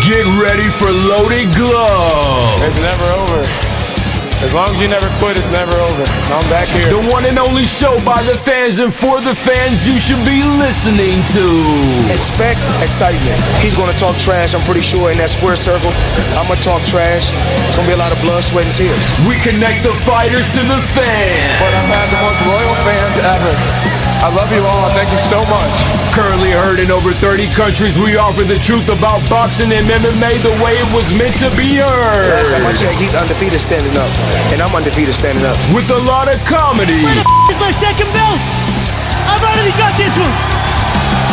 Get ready for Loaded Glove. It's never over. As long as you never quit, it's never over. I'm back here. The one and only show by the fans and for the fans you should be listening to. Expect excitement. He's going to talk trash, I'm pretty sure, in that square circle. I'm going to talk trash. It's going to be a lot of blood, sweat, and tears. We connect the fighters to the fans. But I've had the most loyal fans ever. I love you all. Thank you so much. Currently heard in over 30 countries, we offer the truth about boxing and MMA the way it was meant to be heard. Last time I checked, he's undefeated standing up, and I'm undefeated standing up. With a lot of comedy. Where the is my second belt? I've already got this one.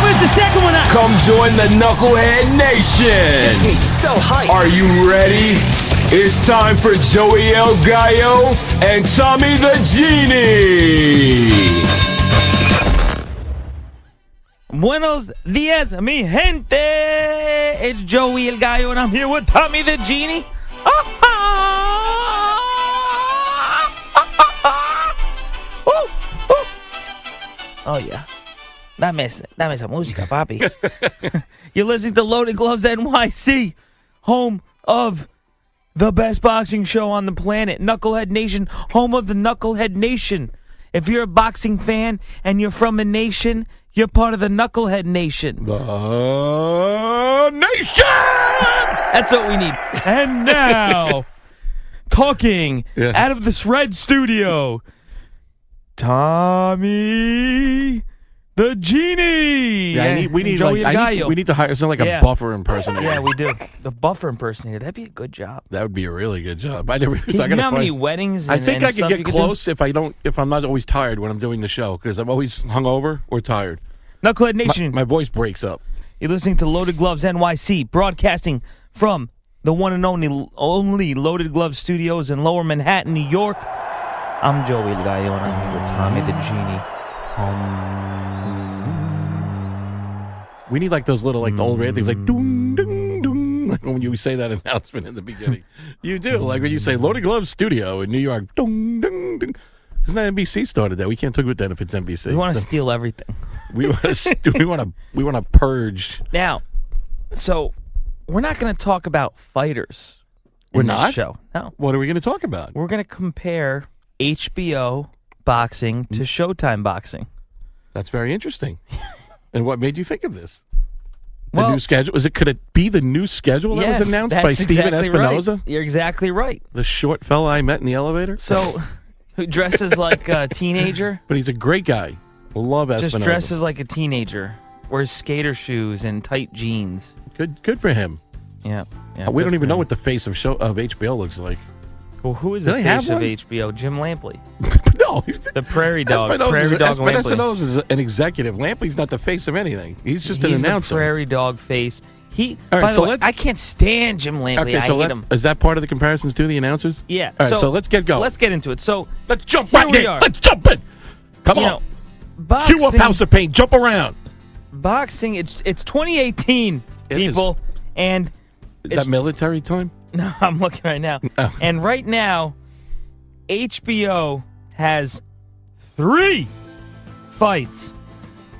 Where's the second one at? Come join the Knucklehead Nation. He's so hyped. Are you ready? It's time for Joey El Gallo and Tommy the Genie. Buenos dias, mi gente. It's Joey El Gallo, and I'm here with Tommy the Genie. Oh, yeah. Dame esa música, papi. You're listening to Loaded Gloves NYC, home of the best boxing show on the planet, Knucklehead Nation, home of the Knucklehead Nation. If you're a boxing fan and you're from a nation, you're part of the Knucklehead Nation. The Nation! That's what we need. And now, talking out of this red studio, Tommy the Genie. Yeah, we need Joey we need to hire someone like a buffer impersonator. Yeah, we do. The buffer impersonator. That'd be a good job. That would be a really good job. I never. You know how many weddings? I think I could get close do? if I'm not always tired when I'm doing the show because I'm always hungover or tired. Knucklehead Nation. My voice breaks up. You're listening to Loaded Gloves NYC, broadcasting from the one and only Loaded Gloves Studios in Lower Manhattan, New York. I'm Joey El Gallo, and I'm here with Tommy the Genie. We need like those little, like the old radio things, like doom, doom, doom. Like when you say that announcement in the beginning. You do. Like when you say Loaded Gloves Studio in New York. Doom, doom, doom. Isn't that NBC started that? We can't talk about that if it's NBC. We want to steal everything. We want to purge. Now, so we're not going to talk about fighters. We're in this not? show. No. What are we going to talk about? We're going to compare HBO boxing to Showtime boxing. That's very interesting. And what made you think of this? The Well, new schedule? Could it be the new schedule that was announced by that's Steven exactly Espinoza? Right. You're exactly right. The short fella I met in the elevator? So, who dresses like a teenager? But he's a great guy. Love Espinoza. Just dresses like a teenager. Wears skater shoes and tight jeans. Good for him. Yeah. We don't even know what the face of HBO looks like. Well, who is Do the they have face of one? HBO? Jim Lampley. No. The Prairie Dog. Espinoza Lampley. is an executive. Lampley's not the face of anything. He's just an He's announcer. the Prairie Dog face. All right, by the so way, I can't stand Jim Lampley. Okay, I so hate him. is that part of the comparisons to the announcers? Yeah. All right, so let's get going. Let's get into it. So Let's jump here right we in. are. Let's jump in. Come You on. know, boxing, Cue up House of Pain. Jump around. boxing. It's 2018, It people, and Is that military time? no, I'm looking right now. Oh. And right now, HBO has 3 fights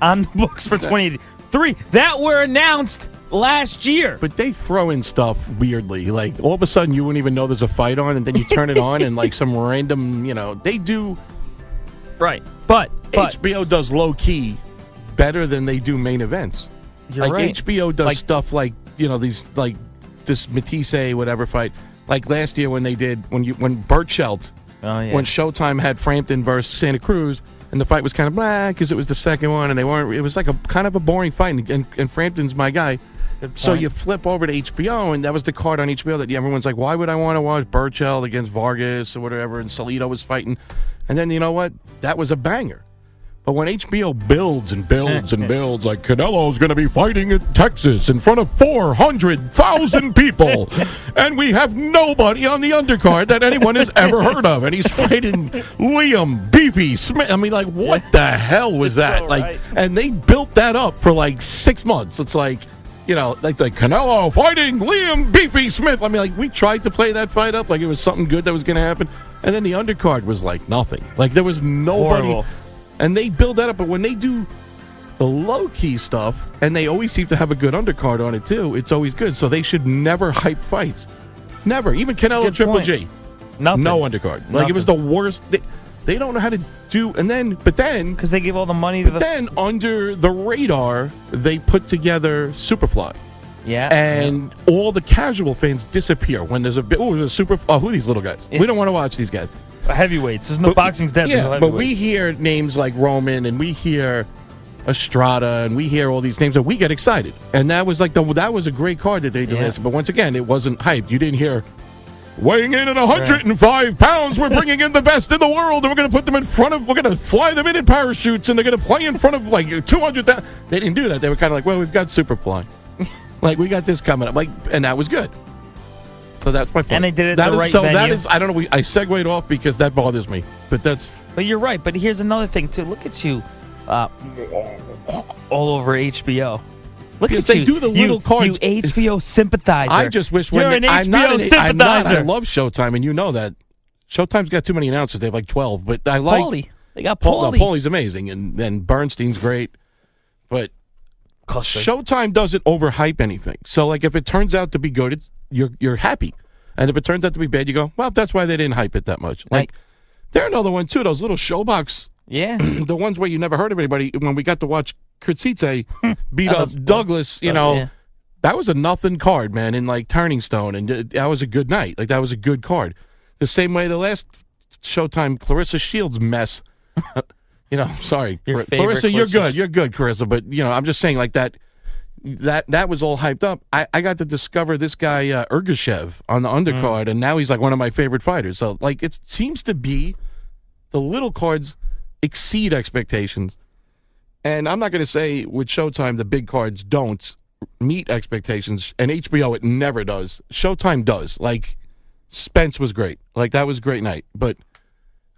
on the books for 2018. 3 that were announced last year. But they throw in stuff weirdly. Like, all of a sudden, you wouldn't even know there's a fight on, and then you turn it on, and like some random, they do. Right, but HBO does low-key better than they do main events. you're Like, right. HBO does Like- stuff like, these, like, this Matisse, whatever fight. Like last year when Burt Schelt, Oh yeah. when Showtime had Frampton versus Santa Cruz, and the fight was kind of blah because it was the second one, and it was like a kind of a boring fight, and Frampton's my guy. So you flip over to HBO, and that was the card on HBO that everyone's like, why would I want to watch Burchell against Vargas or whatever, and Salido was fighting. And then, you know what? That was a banger. But when HBO builds and builds and builds, like Canelo's going to be fighting in Texas in front of 400,000 people, and we have nobody on the undercard that anyone has ever heard of, and he's fighting Liam Beefy Smith. I mean, like, what the hell was that? so Like, right. and they built that up for like 6 months. It's like, like Canelo fighting Liam Beefy Smith. I mean, like, we tried to play that fight up like it was something good that was going to happen, and then the undercard was like nothing. Like, there was nobody. Horrible. And they build that up, but when they do the low-key stuff, and they always seem to have a good undercard on it, too. It's always good. So they should never hype fights. Never. Even Canelo Triple G. Nothing. No undercard. Like, it was the worst. They don't know how to do. And then, because they give all the money to then under the radar, they put together Superfly. Yeah. And all the casual fans disappear when there's there's a super. Oh, who are these little guys? We don't want to watch these guys. Heavyweights. There's no boxing's dead. Yeah, but we hear names like Roman, and we hear Estrada, and we hear all these names, and we get excited. And that was like that was a great card that they did this. But once again, it wasn't hyped. You didn't hear weighing in at 105 pounds. We're bringing in the best in the world, and we're going to put them in front of. We're going to fly them in parachutes, and they're going to play in front of like 200,000. They didn't do that. They were kind of like, well, we've got Superfly. Like, we got this coming up. Like, and that was good. So that's my point. And they did it at the right venue. That is, I don't know, I segued off because that bothers me. But that's... But you're right. But here's another thing, too. Look at you all over HBO. Look at they you. do the little cards. You HBO sympathizer. I just wish you're an HBO sympathizer. I love Showtime, and you know that. Showtime's got too many announcers. They have like 12. But I like... Paulie. They got Paulie. Paulie's amazing, and then Bernstein's great. But... Showtime doesn't overhype anything. So, like, if it turns out to be good, you're happy. And if it turns out to be bad, you go, well, that's why they didn't hype it that much. Like, they're another one, too, those little showbox. Yeah. The ones where you never heard of anybody. When we got to watch Kurtzite beat up Douglas, that was a nothing card, man, in, like, Turning Stone. And that was a good night. Like, that was a good card. The same way the last Showtime Clarissa Shields mess... sorry. Clarissa, you're good. You're good, Clarissa. But, I'm just saying like that was all hyped up. I got to discover this guy, Ergashev, on the undercard, and now he's like one of my favorite fighters. So, like, it seems to be the little cards exceed expectations. And I'm not going to say with Showtime the big cards don't meet expectations, and HBO it never does. Showtime does. Like, Spence was great. Like, that was a great night.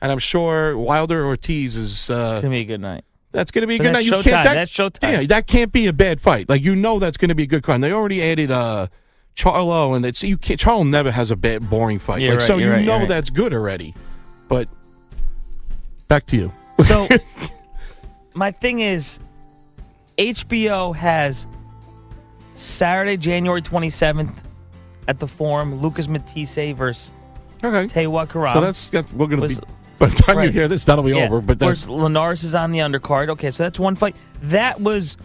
And I'm sure Wilder Ortiz is going to be a good night. That's going to be a good night. That's Showtime. Yeah, that can't be a bad fight. Like, that's going to be a good card. And they already added Charlo, and Charlo never has a bad, boring fight. That's good already. But back to you. So my thing is, HBO has Saturday, January 27th at the Forum, Lucas Matisse versus Tewa Karam. So we're going to be. By the time you hear this, that'll be over. But that's... Linares is on the undercard. Okay, so that's one fight. That was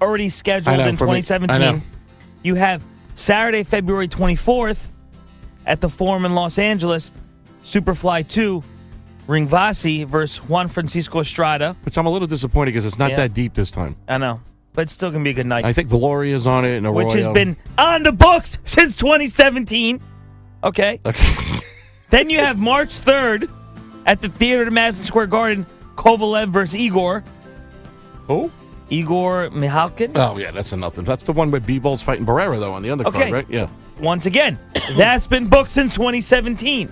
already scheduled in 2017. You have Saturday, February 24th at the Forum in Los Angeles, Superfly 2, Ringvasi versus Juan Francisco Estrada. Which I'm a little disappointed because it's not that deep this time. I know. But it's still going to be a good night. I think Valoria's on it. And Arroyo. Which has been on the books since 2017. Okay. Then you have March 3rd. At the theater at Madison Square Garden, Kovalev versus Igor. Who? Igor Mihalkin. Oh, yeah, that's a nothing. That's the one where Bivol fighting Barrera, though, on the undercard, right? Yeah. Once again, that's been booked since 2017.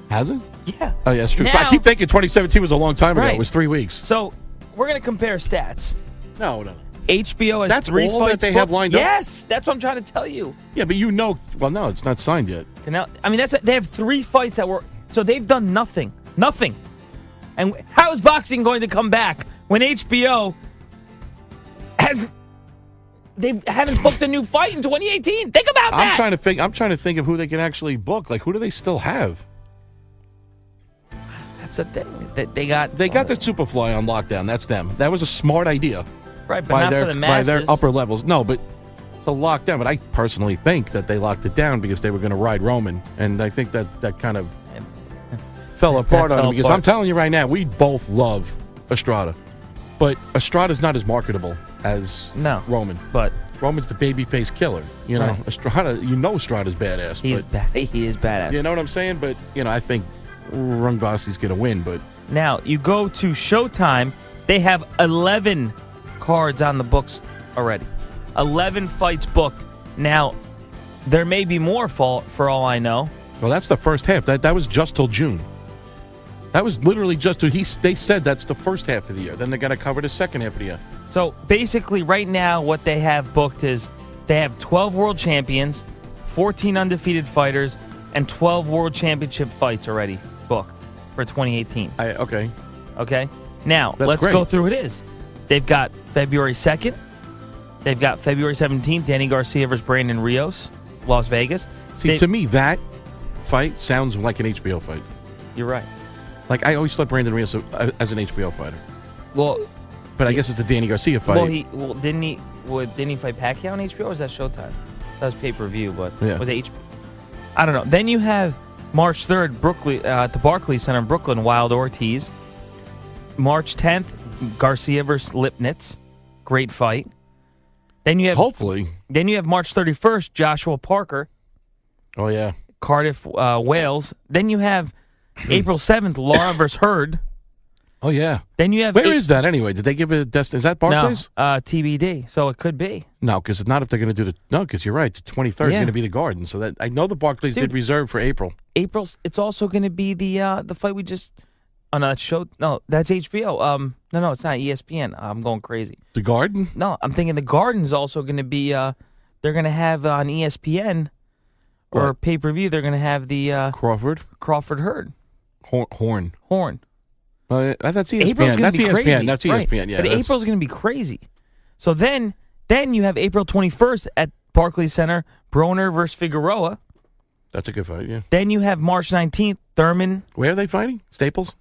Has it? Yeah. Oh, yeah, that's true. Now, I keep thinking 2017 was a long time ago. It was 3 weeks. So, we're going to compare stats. No. HBO has that's 3 all fights that they booked. have lined up? Yes, that's what I'm trying to tell you. Yeah, but well, no, it's not signed yet. Now, I mean, they have 3 fights that were... So they've done nothing. Nothing. And how is boxing going to come back when HBO they haven't booked a new fight in 2018? Think about that. I'm trying to think of who they can actually book. Like, who do they still have? That's the thing. They got the Superfly on lockdown. That's them. That was a smart idea. Right, but not for the masses. By their upper levels. No, but to lock down. But I personally think that they locked it down because they were going to ride Roman. And I think that kind of fell apart on him because I'm telling you right now, we both love Estrada. But Estrada's not as marketable as Roman. But Roman's the babyface killer. Estrada's badass. He is badass. You know what I'm saying? But, I think Rungvasi's going to win. But now, you go to Showtime, they have 11 cards on the books already. 11 fights booked. Now, there may be more for all I know. Well, that's the first half. That was just till June. That was literally just till they said that's the first half of the year. Then they're going to cover the second half of the year. So, basically, right now, what they have booked is they have 12 world champions, 14 undefeated fighters, and 12 world championship fights already booked for 2018. Okay. Okay? Now, let's go through it. They've got February 2nd. They've got February 17th, Danny Garcia versus Brandon Rios, Las Vegas. See, to me, that fight sounds like an HBO fight. You're right. Like, I always thought Brandon Rios as an HBO fighter. Well, but I guess it's a Danny Garcia fight. Didn't he fight Pacquiao on HBO, or was that Showtime? That was pay-per-view, but was it HBO? I don't know. Then you have March 3rd, Brooklyn, at the Barclays Center in Brooklyn, Wild Ortiz. March 10th, Garcia versus Lipnitz. Great fight. Then you have hopefully. Then you have March 31st, Joshua Parker. Oh yeah, Cardiff, Wales. Then you have April 7th, Lara versus Hurd. Oh yeah. Then you have where is that anyway? Did they give it a destination? Is that Barclays? No, TBD. So it could be. No, because it's not if they're going to do because you're right. The 23rd is going to be the Garden. So that I know the Barclays did reserve for April. It's also going to be the fight we just. Oh no, that's that's HBO. No, it's not ESPN. I'm going crazy. The Garden? No, I'm thinking the Garden's also going to be. They're going to have on ESPN or pay-per-view. They're going to have the Crawford Hurd. Horn. April's That's ESPN. That's be ESPN. crazy. That's ESPN. Right. Yeah, but April's going to be crazy. So then you have April 21st at Barclays Center, Broner versus Figueroa. That's a good fight. Yeah. Then you have March 19th, Thurman. Where are they fighting? Staples?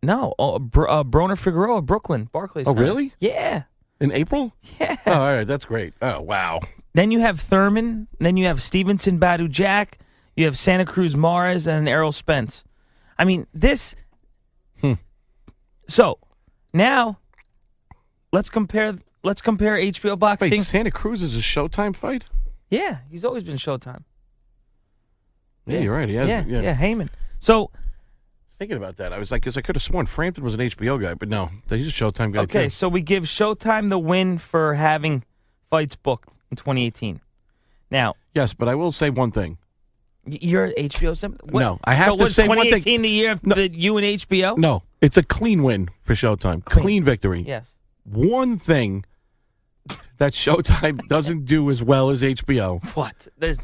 No, Broner Figueroa, Brooklyn, Barclays Center. Oh, really? Yeah. In April? Yeah. Oh, all right. That's great. Oh, wow. Then you have Thurman. Then you have Stevenson, Badu Jack. You have Santa Cruz Mares and Errol Spence. I mean, this. So now, let's compare HBO boxing. Wait, Santa Cruz is a Showtime fight? Yeah, he's always been Showtime. Yeah, you're right. He has, yeah, Heyman. So. Thinking about that, I was like, because I could have sworn Frampton was an HBO guy, but no, he's a Showtime guy. Okay, too. so we give Showtime the win for having fights booked in 2018. Now, yes, but I will say one thing. You're HBO sympathy. No, I have to say one thing. 2018 the year of you and HBO? No, it's a clean win for Showtime. Clean victory. Yes. One thing that Showtime doesn't do as well as HBO. What? There's.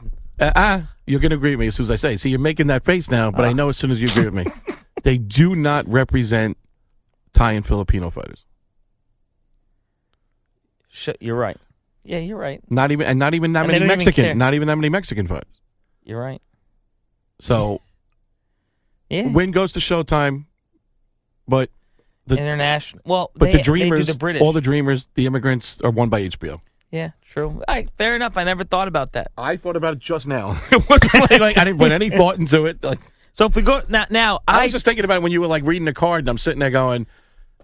You're going to agree with me as soon as I say. See, you're making that face now, but I know as soon as you agree with me. They do not represent Thai and Filipino fighters. You're right. Yeah, you're right. Not even that many Mexican. Not even that many Mexican fighters. You're right. So, win goes to Showtime, but the international. Well, but the Dreamers, they do the British. all the Dreamers, the Immigrants are won by HBO. Yeah, true. All right, fair enough. I never thought about that. I thought about it just now. It wasn't like I didn't put any thought into it. Like, so if we go now, I was just thinking about it when you were like reading the card, and I'm sitting there going,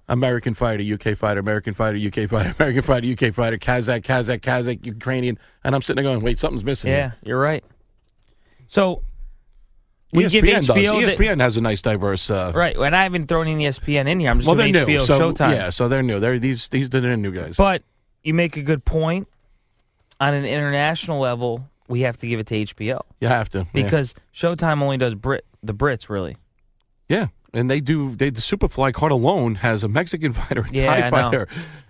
American fighter, UK fighter, American fighter, UK fighter, American fighter, UK fighter, Kazakh, Ukrainian, and I'm sitting there going, wait, something's missing. Yeah, you're right. So we ESPN give HBO. ESPN has a nice diverse. Right, and I haven't thrown in ESPN in here. I'm just doing they're HBO new. So, Showtime. Yeah, so they're new. These are new guys. But you make a good point. On an international level, we have to give it to HBO. You have to. Because Showtime only does the Brits, really. Yeah, and the Superfly card alone has a Mexican fighter, a Thai Thai fighter.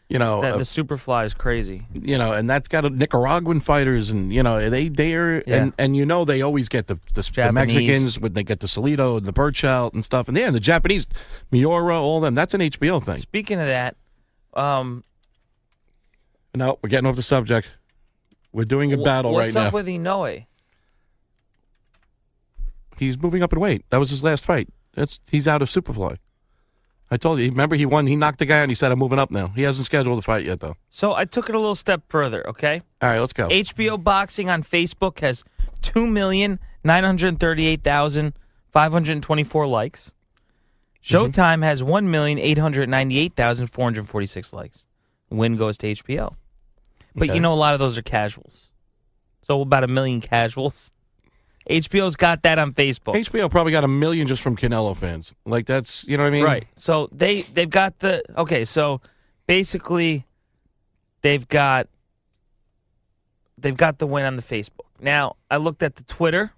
You know, the Superfly is crazy. You know, and that's got Nicaraguan fighters, and you know they are, and you know they always get the Mexicans when they get the Salido and the Burchell and stuff, and the Japanese, Miura, all them. That's an HBO thing. Speaking of that, no, we're getting off the subject. We're doing a battle right now. What's up with Inoue? He's moving up in weight. That was his last fight. He's out of Superfly. I told you. Remember, he won. He knocked the guy out, and he said, I'm moving up now. He hasn't scheduled a fight yet, though. So I took it a little step further, okay? All right, let's go. HBO Boxing on Facebook has 2,938,524 likes. Showtime has 1,898,446 likes. Win goes to HBO. But you know, a lot of those are casuals. So about 1 million casuals. HBO's got that on Facebook. HBO probably got 1 million just from Canelo fans. Like, that's, you know what I mean? Right. So they've got the, okay, so basically they've got the win on the Facebook. Now, I looked at the Twitter,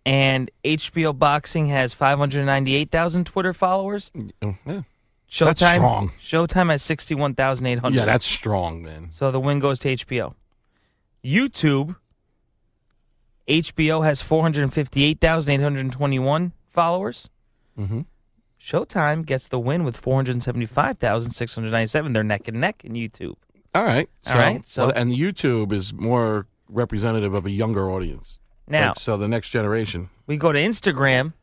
and HBO Boxing has 598,000 Twitter followers. Yeah. Showtime, that's strong. Showtime has 61,800. Yeah, that's strong, man. So the win goes to HBO. YouTube, HBO has 458,821 followers. Showtime gets the win with 475,697. They're neck and neck in YouTube. All right. So and YouTube is more representative of a younger audience. Now, Like, so the next generation. we go to Instagram.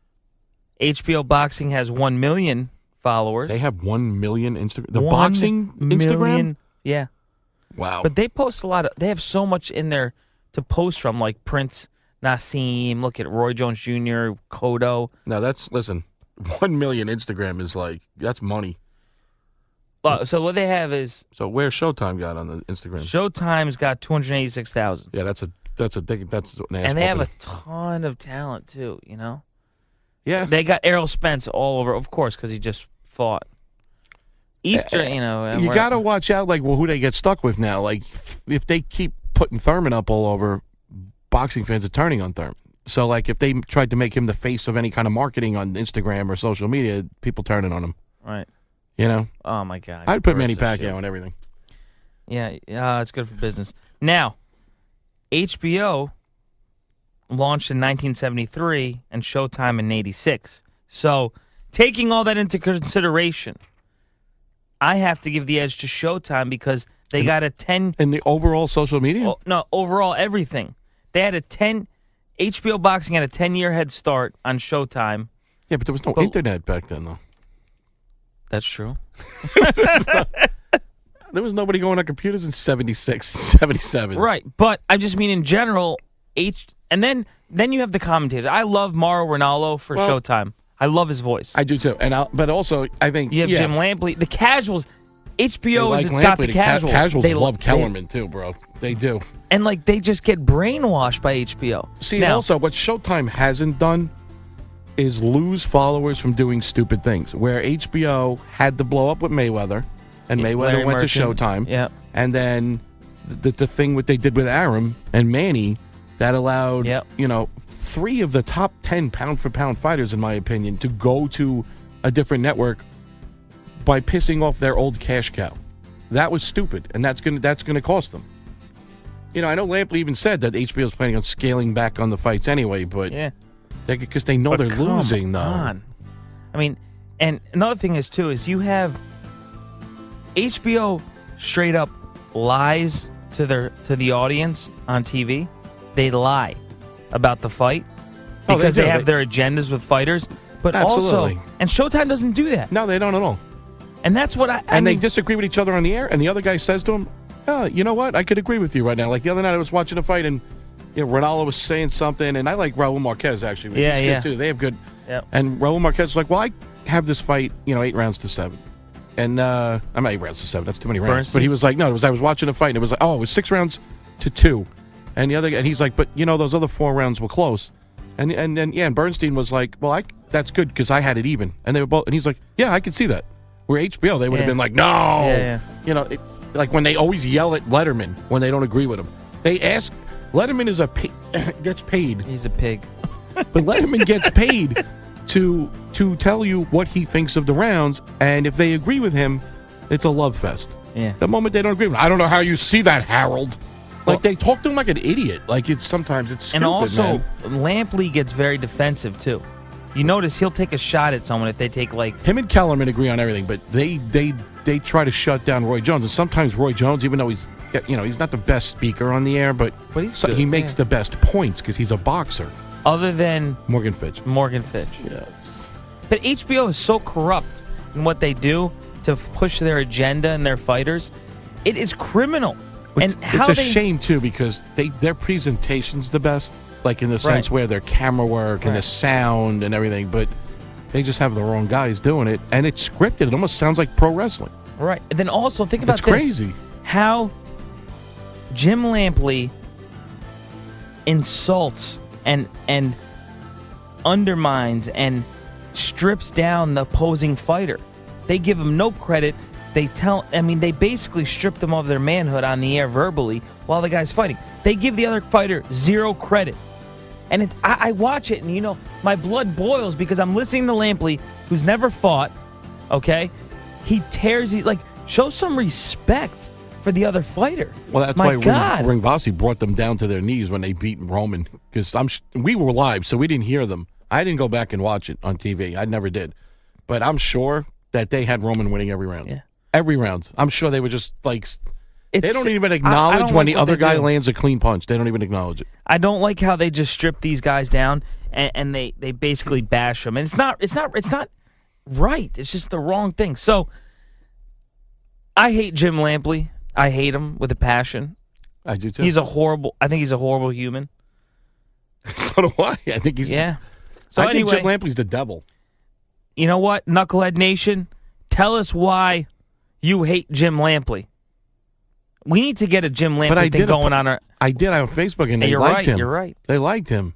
HBO Boxing has 1 million followers. They have 1 million Instagram. The 1 boxing Instagram? million, yeah. Wow. But they post a lot of. They have so much in there to post from, like Prince, Nassim. Look at Roy Jones Jr., Cotto. Now listen, 1 million Instagram is like, that's money. So what they have is So where's Showtime got on the Instagram? Showtime's got 286,000. Yeah, that's an ass And they have a whooping. ton of talent too. You know, Yeah. they got Errol Spence all over, of course, because he just fought. Eastern, you know. You got to watch out, like, well, who they get stuck with now. Like, if they keep putting Thurman up all over, boxing fans are turning on Thurman. So, like, if they tried to make him the face of any kind of marketing on Instagram or social media, people turning on him. Right. You know? Oh my God. I'd put Manny Gross as Pacquiao shit. on everything. Yeah, it's good for business. Now, HBO launched in 1973 and Showtime in 86. So, taking all that into consideration, I have to give the edge to Showtime because they got a 10. And the overall social media? Overall everything. They had a 10. HBO Boxing had a 10-year head start on Showtime. Yeah, but there was no internet back then, though. That's true. There was nobody going on computers in 76, 77. Right, but I just mean in general, and then you have the commentators. I love Mauro Ranallo for Showtime. I love his voice. I do too. But also, I think You have Jim Lampley. The casuals, HBO has got the casuals. Casuals They love Kellerman too, bro. They do. And like they just get brainwashed by HBO. See, now, also what Showtime hasn't done is lose followers from doing stupid things. Where HBO had to blow up with Mayweather, and Mayweather Larry went Merchant. to Showtime. Yeah. And then the thing what they did with Arum and Manny that allowed 3 of the top 10 pound for pound fighters, in my opinion, to go to a different network by pissing off their old cash cow. That was stupid, and that's gonna cost them. You know, I know Lampley even said that HBO is planning on scaling back on the fights anyway, but because they know But they're come losing, though. on. I mean, and another thing is too is you have HBO straight up lies to the audience on TV. They lie about the fight because they have their agendas with fighters. But Absolutely. also, and Showtime doesn't do that. No, they don't at all. And that's what I And mean, they disagree with each other on the air, and the other guy says to him, "Oh, you know what? I could agree with you right now." Like the other night, I was watching a fight, and Ronaldo was saying something, and I like Raul Marquez actually. Yeah, He's yeah. good too. They have good. Yep. And Raul Marquez was like, "Well, I have this fight, 8 rounds to 7." And I'm not 8 rounds to 7. That's too many rounds. Bernstein? But he was like, "No, I was watching a fight, and it was like, it was 6 rounds to 2." And he's like, "But those other 4 rounds were close." And Bernstein was like, "Well, that's good because I had it even." And they were both. And he's like, "Yeah, I could see that." Where HBO, they would have been like, "No." Yeah. It's like when they always yell at Letterman when they don't agree with him. They ask Letterman gets paid, he's a pig. but Letterman gets paid to tell you what he thinks of the rounds, and if they agree with him, it's a love fest. Yeah. The moment they don't agree with him, I don't know how you see that, Harold. Like they talk to him like an idiot. Like sometimes it's stupid, And also, man. Lampley gets very defensive too. You notice he'll take a shot at someone if they take Him and Kellerman agree on everything, but they try to shut down Roy Jones, and sometimes Roy Jones, even though he's not the best speaker on the air, but he's good, he makes the best points because he's a boxer. other than Morgan Fitch. Yes. But HBO is so corrupt in what they do to push their agenda and their fighters. It is criminal. And It's a shame too because their presentation's the best, like in the sense where their camera work and the sound and everything, but they just have the wrong guys doing it, and it's scripted. It almost sounds like pro wrestling. Right. And then also think about It's crazy. How Jim Lampley insults and undermines and strips down the opposing fighter. They give him no credit. They basically strip them of their manhood on the air verbally while the guy's fighting. They give the other fighter zero credit. And I watch it and, my blood boils because I'm listening to Lampley, who's never fought, okay? He show some respect for the other fighter. Well, that's My why God. Ringvasi brought them down to their knees when they beat Roman, because we were live, so we didn't hear them. I didn't go back and watch it on TV. I never did. but I'm sure that they had Roman winning every round. Yeah. Every round. I'm sure they were just like. They don't even I acknowledge don't when like the what other they guy do. lands a clean punch. They don't even acknowledge it. I don't like how they just strip these guys down and they basically bash them. And it's not right. It's just the wrong thing. So I hate Jim Lampley. I hate him with a passion. I do too. I think he's a horrible human. So do I. I think he's. Yeah. So I anyway, think Jim Lampley's the devil. You know what, Knucklehead Nation? Tell us why you hate Jim Lampley. We need to get a Jim Lampley thing going on our. I did on Facebook, and they you're liked right, him. You're right. They liked him.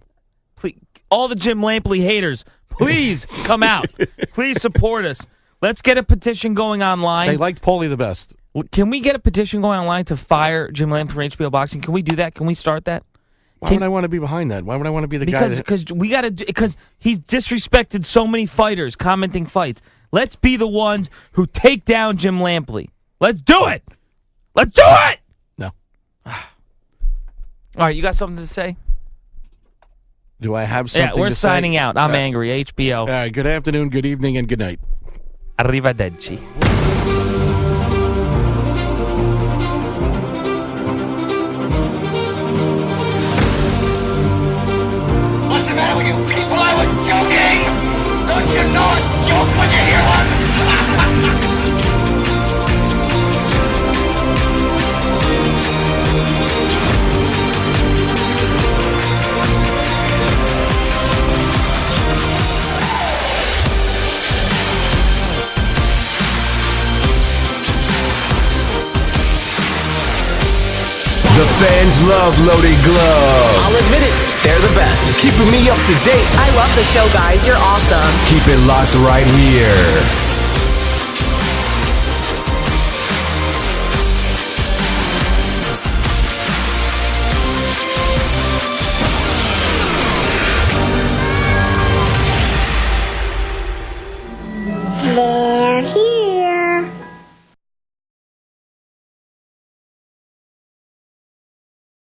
Please, all the Jim Lampley haters, please come out. Please support us. Let's get a petition going online. They liked Paulie the best. Can we get a petition going online to fire Jim Lampley from HBO Boxing? Can we do that? Can we start that? Why would I want to be behind that? Why would I want to be the guy? Because he's disrespected so many fighters commenting fights. Let's be the ones who take down Jim Lampley. Let's do it. Let's do it. No. All right, you got something to say? Do I have something to say? Yeah, we're signing out. I'm angry. HBO. All right, good afternoon, good evening, and good night. Arrivederci. What's the matter with you people? I was joking! Don't you know a joke when you hear one? The fans love Loaded Gloves. I'll admit it, they're the best. Keeping me up to date. I love the show, guys. You're awesome. Keep it locked right here.